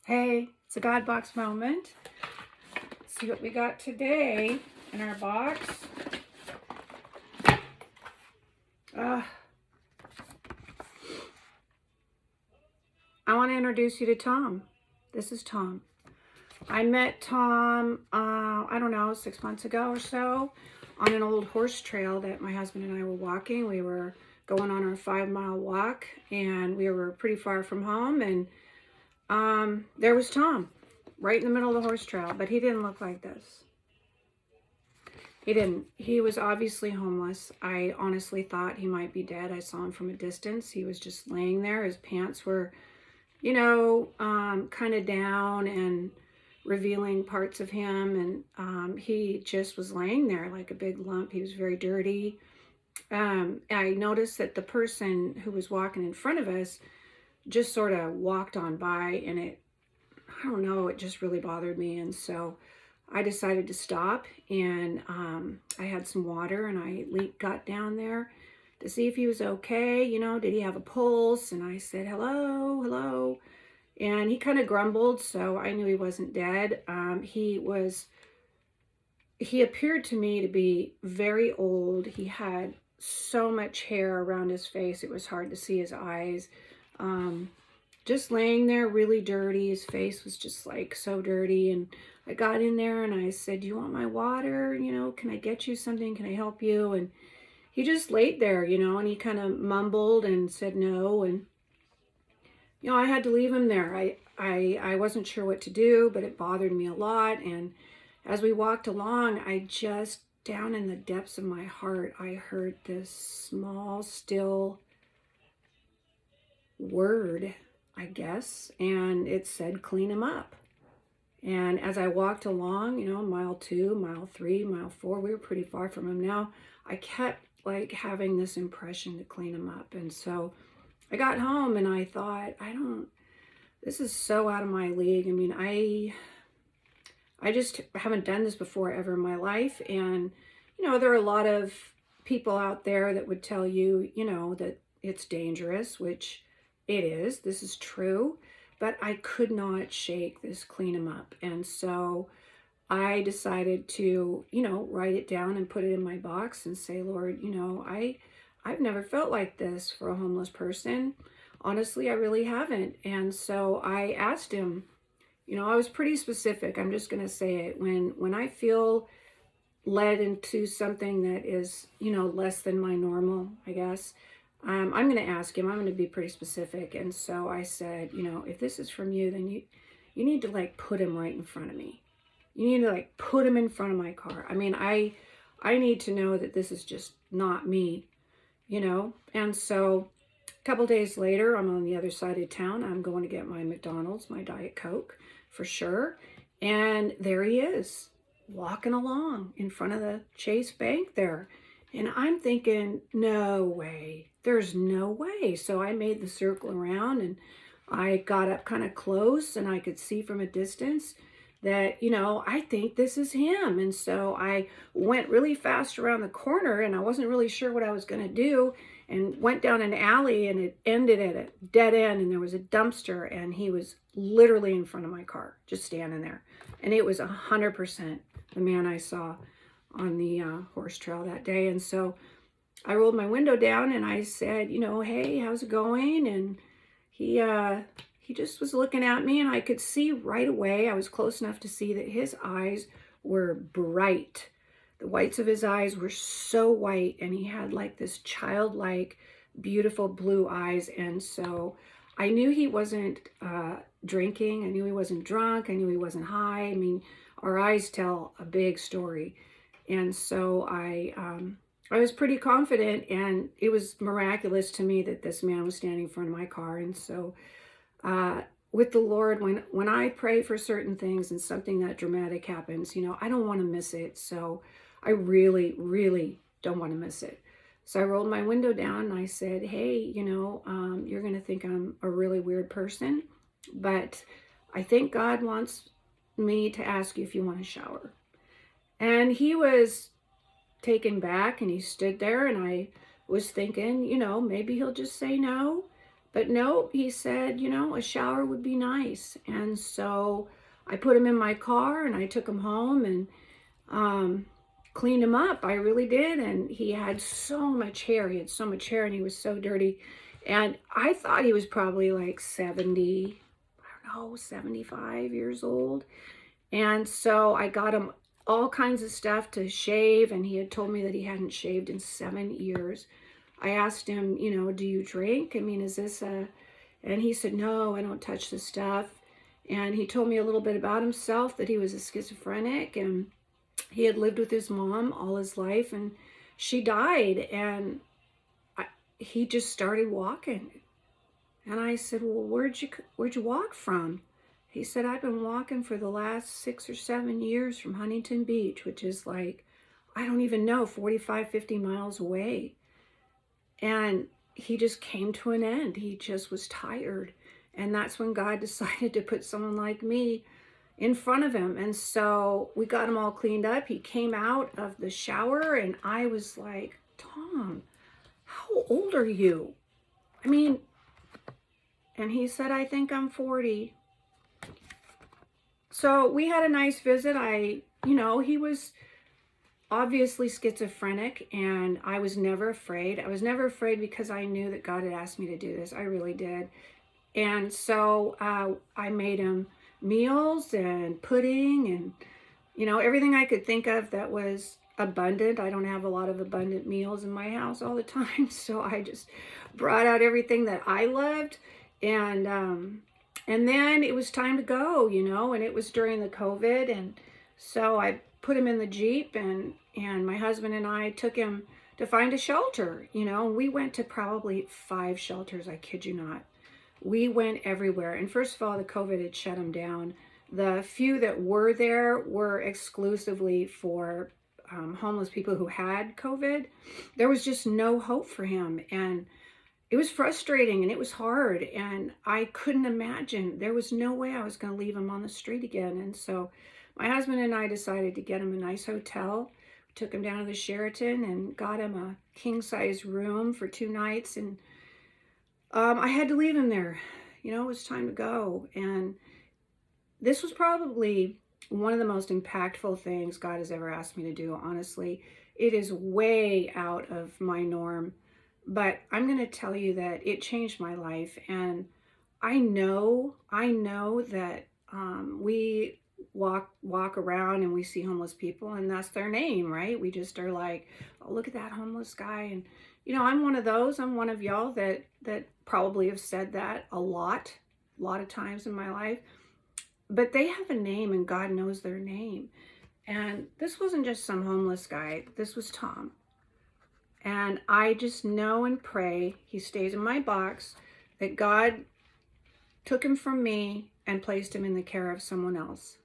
Hey, it's a God box moment. Let's see what we got today in our box. I want to introduce you to Tom. This is Tom. I met Tom, I don't know, 6 months ago or so on an old horse trail that my husband and I were walking. We were going on our 5-mile walk and we were pretty far from home, and there was Tom right in the middle of the horse trail, but he didn't look like this. He didn't. He was obviously homeless. I honestly thought he might be dead. I saw him from a distance. He was just laying there. His pants were, kind of down and revealing parts of him. And he just was laying there like a big lump. He was very dirty. I noticed that the person who was walking in front of us just sort of walked on by, and I don't know, it just really bothered me. And so I decided to stop, and I had some water, and I got down there to see if he was okay. Did he have a pulse? And I said, hello, hello. And he kind of grumbled, so I knew he wasn't dead. He appeared to me to be very old. He had so much hair around his face, it was hard to see his eyes. Just laying there really dirty. His face was just like so dirty. And I got in there and I said, do you want my water? Can I get you something? Can I help you? And he just laid there, and he kind of mumbled and said no. And, I had to leave him there. I wasn't sure what to do, but it bothered me a lot. And as we walked along, down in the depths of my heart, I heard this small, still word, I guess, and it said, clean him up. And as I walked along, mile 2, mile 3, mile 4, we were pretty far from him now. I kept having this impression to clean him up. And so I got home and I thought, this is so out of my league. I mean, I just haven't done this before ever in my life. And, there are a lot of people out there that would tell you, that it's dangerous, which it is. This is true. But I could not shake this clean him up. And so I decided to, write it down and put it in my box and say, Lord, I've never felt like this for a homeless person. Honestly, I really haven't. And so I asked him, I was pretty specific. I'm just going to say it. When I feel led into something that is, less than my normal, I guess, I'm going to ask him. I'm going to be pretty specific. And so I said, if this is from you, then you need to put him right in front of me. You need to put him in front of my car. I mean, I need to know that this is just not me, And so a couple days later, I'm on the other side of town. I'm going to get my McDonald's, my Diet Coke for sure. And there he is, walking along in front of the Chase Bank there. And I'm thinking, no way, there's no way. So I made the circle around and I got up kind of close and I could see from a distance that, I think this is him. And so I went really fast around the corner and I wasn't really sure what I was going to do, and went down an alley, and it ended at a dead end, and there was a dumpster, and he was literally in front of my car, just standing there. And it was 100% the man I saw on the horse trail that day. And so I rolled my window down and I said, hey, how's it going? And he just was looking at me, and I could see right away, I was close enough to see that his eyes were bright. The whites of his eyes were so white, and he had this childlike, beautiful blue eyes. And so I knew he wasn't drinking. I knew he wasn't drunk. I knew he wasn't high. I mean, our eyes tell a big story. And so I was pretty confident, and it was miraculous to me that this man was standing in front of my car. And so with the Lord, when I pray for certain things and something that dramatic happens, I don't want to miss it. So I really, really don't want to miss it. So I rolled my window down and I said, hey, you're going to think I'm a really weird person, but I think God wants me to ask you if you want to shower. And he was taken back and he stood there, and I was thinking, maybe he'll just say no. But no, he said, you know, a shower would be nice. And so I put him in my car and I took him home and um, cleaned him up. I really did. And he had so much hair. He had so much hair and he was so dirty. And I thought he was probably like 70, I don't know, 75 years old. And so I got him all kinds of stuff to shave. And he had told me that he hadn't shaved in 7 years. I asked him, you know, do you drink? I mean, is this a, and he said, no, I don't touch the stuff. And he told me a little bit about himself, that he was a schizophrenic and he had lived with his mom all his life and she died. And he just started walking. And I said, well, where'd you walk from? He said, I've been walking for the last 6 or 7 years from Huntington Beach, which is like, I don't even know, 45, 50 miles away. And he just came to an end. He just was tired. And that's when God decided to put someone like me in front of him. And so we got him all cleaned up. He came out of the shower and I was like, Tom, how old are you? I mean, and he said, I think I'm 40. So we had a nice visit. He was obviously schizophrenic and I was never afraid. I was never afraid because I knew that God had asked me to do this. I really did. And so I made him meals and pudding and, you know, everything I could think of that was abundant. I don't have a lot of abundant meals in my house all the time. So I just brought out everything that I loved. And then it was time to go, you know, and it was during the COVID. And so I put him in the Jeep and my husband and I took him to find a shelter, you know. We went to probably 5 shelters, I kid you not. We went everywhere. And first of all, the COVID had shut them down. The few that were there were exclusively for homeless people who had COVID. There was just no hope for him. And it was frustrating and it was hard. And I couldn't imagine. There was no way I was going to leave him on the street again. And so my husband and I decided to get him a nice hotel. We took him down to the Sheraton and got him a king-size room for 2 nights. And I had to leave him there. You know, it was time to go. And this was probably one of the most impactful things God has ever asked me to do, honestly. It is way out of my norm. But I'm going to tell you that it changed my life. And I know that we walk around and we see homeless people and that's their name, right? We just are like, oh, look at that homeless guy. And you know, I'm one of those. I'm one of y'all that probably have said that a lot of times in my life. But they have a name and God knows their name. And this wasn't just some homeless guy. This was Tom. And I just know and pray he stays in my box, that God took him from me and placed him in the care of someone else.